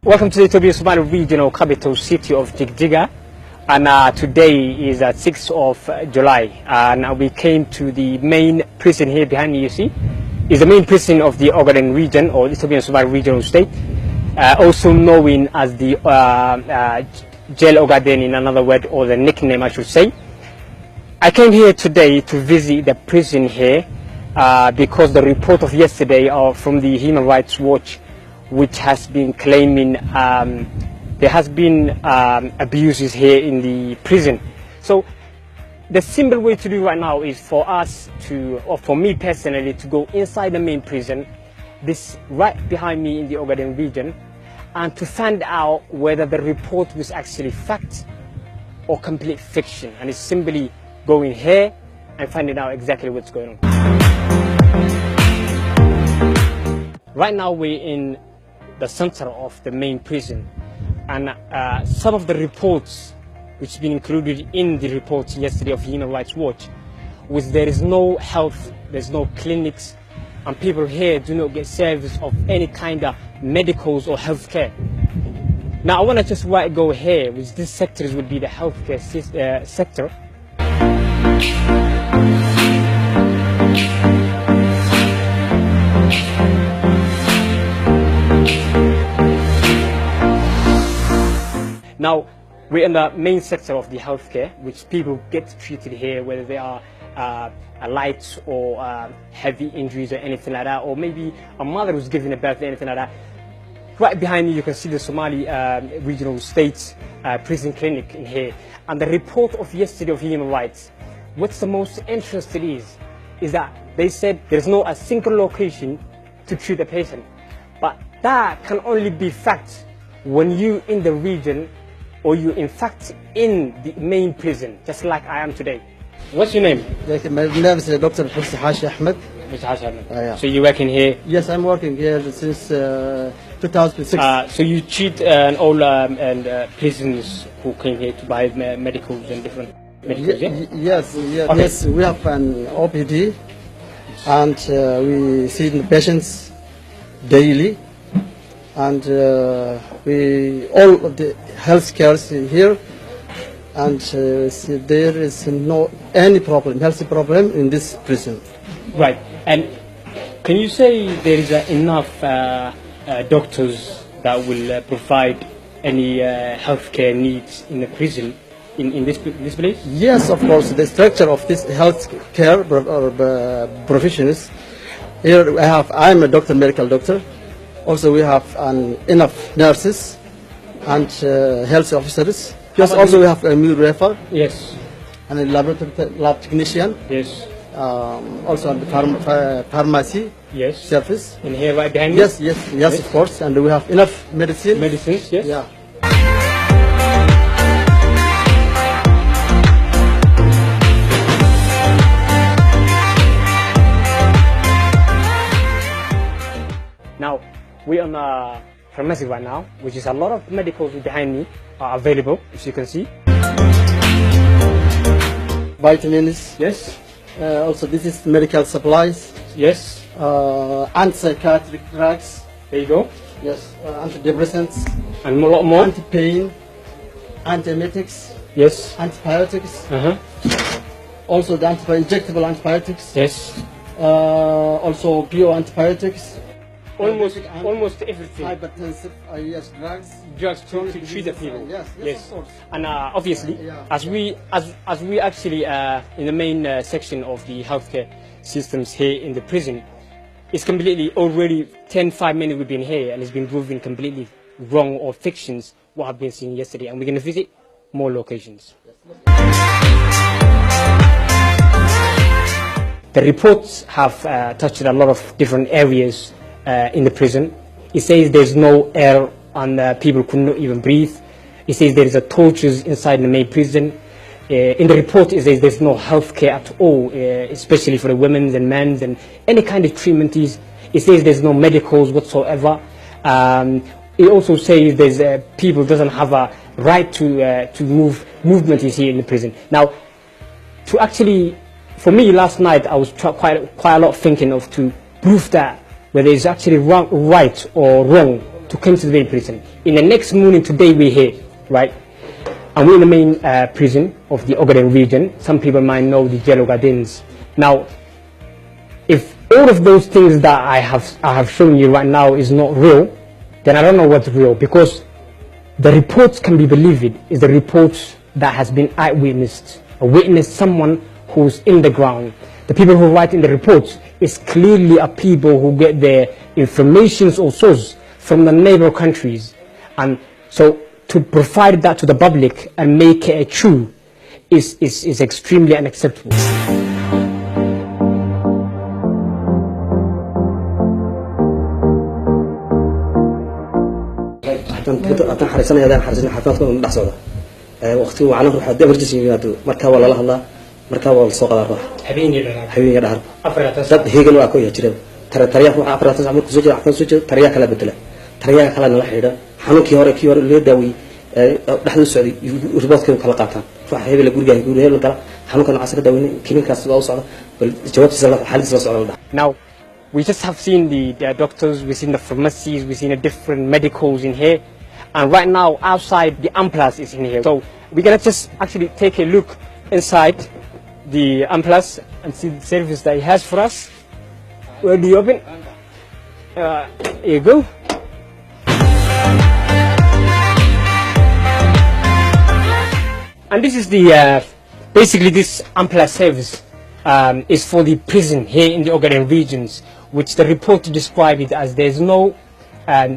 Welcome to the Ethio-Somali regional capital city of Jigjiga, and today is 6th of July, and we came to the main prison here behind me. You see, is the main prison of the Ogaden region or Ethio-Somali regional state, also known as the Jail Ogaden in another word, or the nickname I should say. I came here today to visit the prison here because the report of yesterday from the Human Rights Watch, which has been claiming there has been abuses here in the prison. So the simple way to do right now is for us to, or for me personally, to go inside the main prison, this right behind me in the Ogaden region, and to find out whether the report was actually fact or complete fiction. And it's simply going here and finding out exactly what's going on. Right now we're in the center of the main prison, and some of the reports which have been included in the report yesterday of Human Rights Watch was there is no health, there's no clinics, and people here do not get service of any kind of medicals or health care. Now I want to just go here, which this sector would be the healthcare sector. Now, we're in the main sector of the healthcare, which people get treated here, whether they are light or heavy injuries or anything like that, or maybe a mother who's giving a birth or anything like that. Right behind me, you can see the Somali regional state prison clinic in here. And the report of yesterday of human rights, what's the most interesting is that they said there's no a single location to treat a patient. But that can only be fact when you in the region, or you in fact in the main prison, just like I am today. What's your name? My name is Dr. Hashi Ahmed. Yeah. So you're working here? Yes, I'm working here since 2006. So you treat all prisoners who came here to buy medicals and different medicals, yeah? Yes, Okay. Yes, we have an OPD, and we see the patients daily. And all of the health care is here, and there is no any problem, health problem in this prison. Right. And can you say there is enough doctors that will provide any healthcare needs in the prison in this place? Yes, of course. The structure of this health care professionals here, I'm a doctor, medical doctor. Also, we have enough nurses and health officers. Yes, also we have a midwifer. Yes. And a lab technician. Yes. Also the pharmacy. Yes. Service. In here, right behind you? Yes, of course. And we have enough medicine. Medicines, yes. Yeah. Now, we're on a pharmacy right now, which is a lot of medicals behind me are available, as you can see. Vitamins. Yes. Also, this is medical supplies. Yes. Antipsychotic drugs. There you go. Yes. Antidepressants. And a lot more. Anti-pain. Antiemetics. Yes. Antibiotics. Uh-huh. Also, the injectable antibiotics. Yes. Also, bioantibiotics. Almost everything. Hypertensive, yes, drugs. Drugs to treat the people. Yes. Of course. And obviously, Yeah. as we actually in the main section of the healthcare systems here in the prison, it's completely already 5 minutes we've been here, and it's been proven completely wrong or fictions what I've been seeing yesterday, and we're going to visit more locations. The reports have touched a lot of different areas in the prison. It says there's no air and people could not even breathe. It says there is a tortures inside the main prison. In the report it says there's no health care at all, especially for the women and men and any kind of treatment. It says there's no medicals whatsoever. It also says there's people doesn't have a right to movement is here in the prison. Now, to actually, for me last night I was quite a lot thinking of to prove that whether it's actually right or wrong to come to the main prison. In the next morning, today we're here, right? And we're in the main prison of the Ogaden region. Some people might know the Jello Gardens. Now, if all of those things that I have shown you right now is not real, then I don't know what's real, because the reports can be believed is the reports that has been eyewitnessed, a witness, someone who's in the ground. The people who write in the reports is clearly a people who get their information or source from the neighbor countries. And so to provide that to the public and make it true is extremely unacceptable. أنا حريصنا هذا حريصنا حفاظكم بحصله وقتي وعناه روح هذا برجسي ينادو مركب ولا الله مركب ولا سوق الروح حبيني يا دهر dad heegan waa ku jireen tariiq waxa afraad saamir ku soo jira afan soo jira tariiq kala bedela tariiq kala la xidha xanuunkii hore loo daaway dhaxdu socday riboodkeedu kala qaataan waxa hebel guriga la gala xanuunkan casar daaway kininkaas waa u socda bal jawaabtiisa la xalis la socda. Now we just have seen the doctors, we've seen the pharmacies, we've seen the different medicals in here, and right now outside the Amplas is in here. So we're gonna just actually take a look inside the Amplas and see the service that he has for us. Where do you open? Here you go. And this is the basically this Amplas service is for the prison here in the Ogaden regions, which the report described it as there's no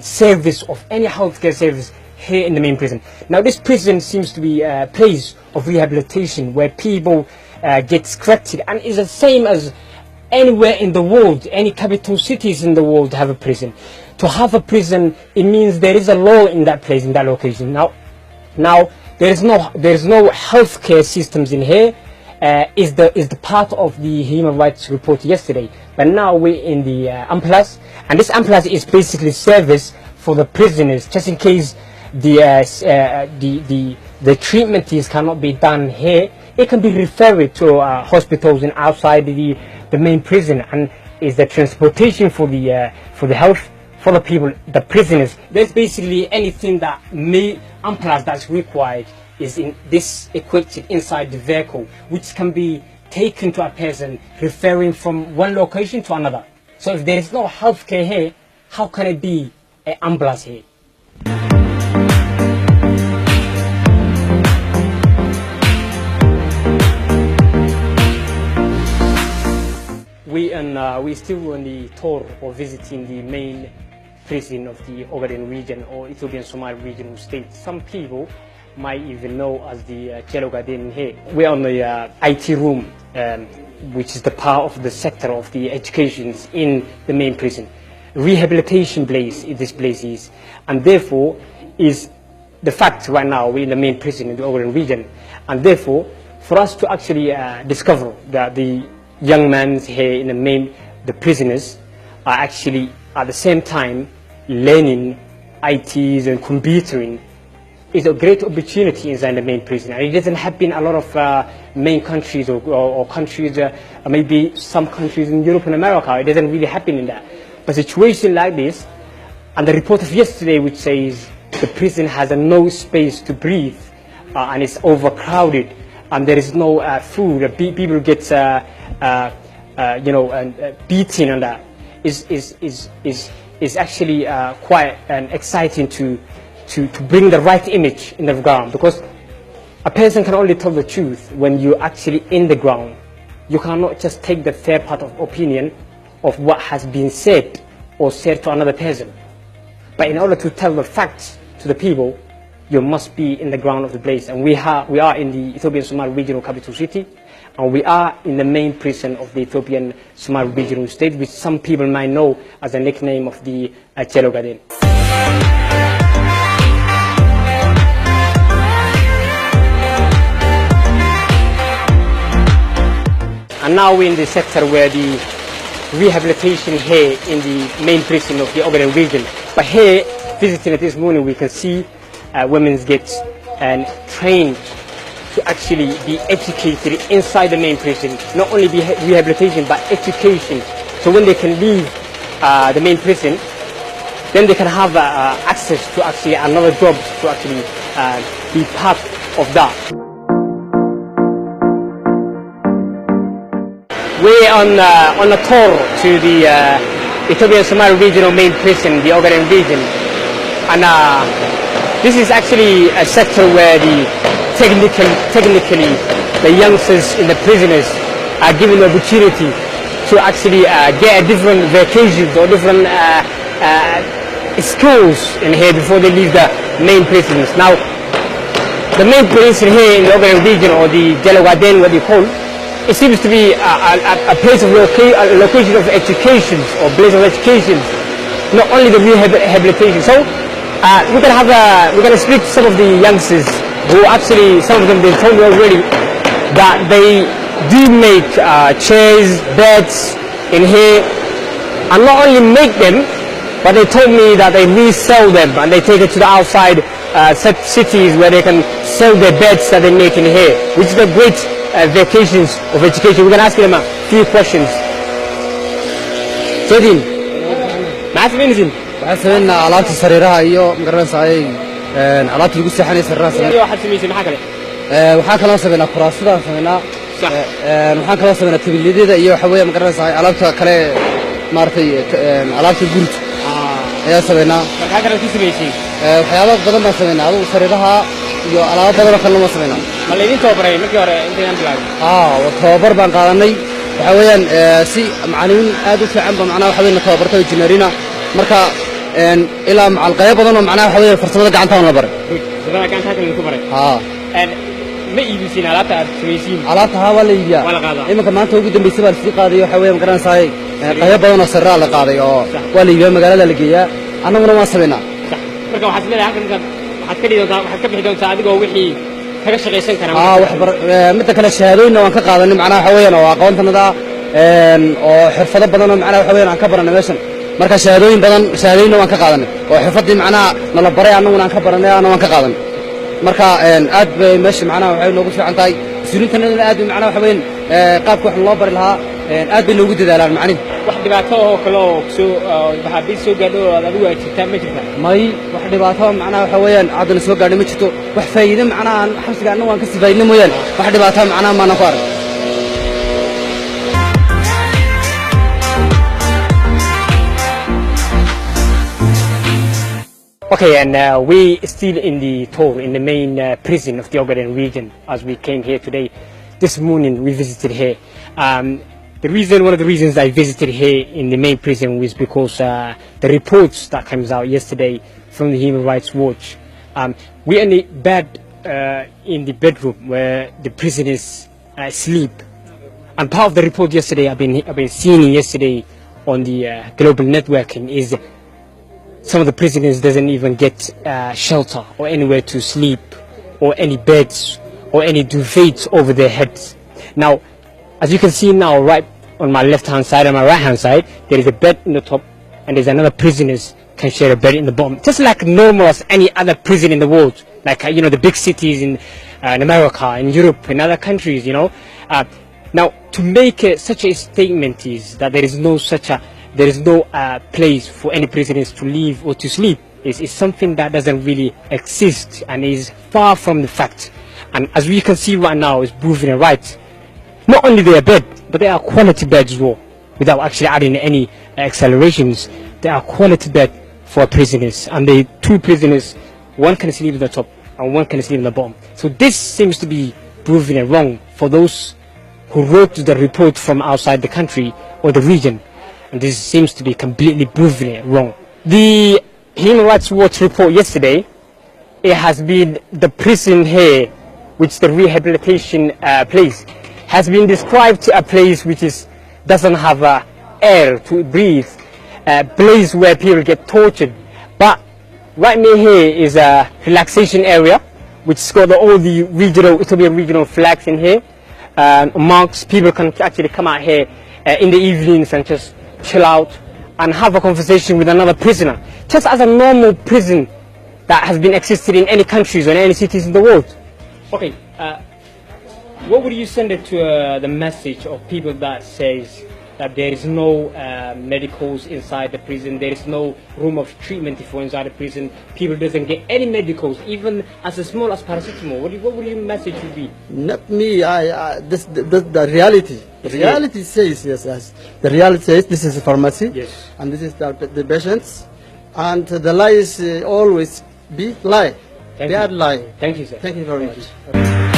service of any healthcare service here in the main prison. Now this prison seems to be a place of rehabilitation where people get corrected, and is the same as anywhere in the world. Any capital cities in the world have a prison. To have a prison, it means there is a law in that place, in that location. Now there is no healthcare systems in here. Is the part of the human rights report yesterday, but now we're in the Amplas, and this Amplas is basically service for the prisoners, just in case the treatment cannot be done here. It can be referred to hospitals and outside the main prison, and is the transportation for the health for the people, the prisoners. There's basically anything that Amplas that's required is in this equipped inside the vehicle, which can be taken to a person referring from one location to another. So if there is no healthcare here, how can it be an ambulance here? We still on the tour of visiting the main prison of the Ogaden region or Ethio-Somali regional state. Some people might even know as the Jello Garden here. We're on the IT room, which is the part of the sector of the education in the main prison. Rehabilitation place this place is, and therefore is the fact right now we're in the main prison in the Ogaden region, and therefore for us to actually discover that the young men here in the prisoners are actually at the same time learning ITs and computering is a great opportunity inside the main prison. And it doesn't happen a lot of main countries or countries, maybe some countries in Europe and America. It doesn't really happen in that. But a situation like this, and the report of yesterday which says the prison has no space to breathe and it's overcrowded and there is no food, people get beaten on that, is actually quite exciting to bring the right image in the ground, because a person can only tell the truth when you're actually in the ground. You cannot just take the fair part of opinion of what has been said or said to another person. But in order to tell the facts to the people, you must be in the ground of the place. And we are in the Ethiopian-Somali regional capital city, and we are in the main prison of the Ethiopian-Somali regional state, which some people might know as a nickname of the Jello Garden. And now we're in the sector where the rehabilitation here in the main prison of the Ogaden region. But here, visiting it this morning, we can see women get trained to actually be educated inside the main prison. Not only be rehabilitation, but education. So when they can leave the main prison, then they can have access to actually another job to actually be part of that. We're on a tour to the Ethio-Somali regional main prison, the Ogaden region, and this is actually a sector where technically the youngsters in the prisoners are given the opportunity to actually get a different vacations or different schools in here before they leave the main prisons. Now, the main prison here in the Ogaden region, or the Jalawaden, what you call, it seems to be a place of location of education, or place of education, not only the rehabilitation. So we're gonna speak to some of the youngsters who actually, some of them, they told me already that they do make chairs, beds in here, and not only make them, but they told me that they resell them and they take it to the outside cities where they can sell their beds that they make in here, which is a great vacations of education. We're going to ask them a few questions. Jadin, maaf minzin. waxaan alaabta sariiraha iyo magaranayay alaabta lagu seexanay sariiraha. Iyo waxa sameeyay maxaa kale? waxaan kala sameeynaa kuraasada sameeynaa. waxaan kala sameeynaa tabiiladida iyo waxa weeye magaranayay alaabta kale maartay alaabta gurta. ayaa sameeynaa. Maxaa kale ku sameeyay? waxyaabo badan baan sameeynaa. adigu sariiraha iyo alaabo badan oo kale ma sameeynaa. ma la idin tababaray markii hore intaan bilaabay? tababar baan qaadanay. waxa weeyaan si macallimiin aad u fiican ba macnaha waxa weeyaan tababarka injineerina marka ilaa macal qayb badan oo macnaha waxa weeyaan farsamada gacanta la baray. farsamada gacanta la ku baray. ma iibisiin alaabta aad sameeysiin? alaabta waa la iibiyaa. waa la qaadaa. iminka maanta ugu dambeysay baan sii qaaday waxa weeyaan garanayay qayb badan oo sariiraha la qaaday oo waa la iibiyaa magaalada la geeyaa. annaguna waan sameeynaa. marka waxaad leedahay halkan waxaad ka bixi doontaa adigoo wixii kaga shaqaysan kara. midda kale shahaadooyinna waan ka qaadanay macnaha waxa weeyaan oo aqoontanada oo xirfado badan oo macnaha waxa weeyaan aan ka baranay meeshan. marka shahaadooyinna waan ka qaadanay oo xirfadii macnaha nala baray annaguna aan ka baranay waan ka qaadanay. marka aad bay meesha macnaha waxay noogu fiican tahay. suulintanna aad bay macnaha waxa weeyaan qaabka wax loo bari lahaa aad bay noogu dadaalaan macnaha. wax dhibaato oo kale oo waxa bii soo gaadho oo adigu ay jirtaa ma jirtaa? may wax dhibaato macnaha waxa weeyaan aadna soo gaadhay ma jirto. wax faa'iido macnaha aan xabsiga annagu aan ka sifaynay mooyaan wax dhibaato macnaha ma ku arag. Okay, and we still in the tour in the main prison of the Ogaden region as we came here today. This morning we visited here. One of the reasons I visited here in the main prison was because the reports that comes out yesterday from the Human Rights Watch. We in the bed in the bedroom where the prisoners sleep. And part of the report yesterday I've been seeing yesterday on the global networking is some of the prisoners doesn't even get shelter or anywhere to sleep or any beds or any duvets over their heads. Now, as you can see now, right on my left-hand side and my right-hand side, there is a bed in the top and there's another prisoners can share a bed in the bottom. Just like normal as any other prison in the world, like, you know, the big cities in America, in Europe, in other countries, you know. Now, to make such a statement is that there is no place for any prisoners to live or to sleep. It's something that doesn't really exist and is far from the fact. And as we can see right now, it's proven right. Not only their bed, but they are quality beds as well, without actually adding any accelerations. They are quality bed for prisoners, and the two prisoners, one can sleep at the top and one can sleep at the bottom. So this seems to be proven wrong for those who wrote the report from outside the country or the region. And this seems to be completely proven wrong. The Human Rights Watch report yesterday, it has been the prison here, which the rehabilitation place, has been described to a place which doesn't have air to breathe, a place where people get tortured. But right near here is a relaxation area, which has got all the Ethiopian regional flags in here. Monks, people can actually come out here in the evenings and just chill out and have a conversation with another prisoner, just as a normal prison that has been existed in any countries or in any cities in the world. Okay, what would you send it to the message of people that says that there is no medicals inside the prison. There is no room of treatment for inside the prison. People doesn't get any medicals, even as small as paracetamol. What would your message would be? Not me. This the reality. The reality says yes. The reality says this is a pharmacy. Yes. And this is the patients. And the lies always be lie. They are lying. Thank you, sir. Thank you very much.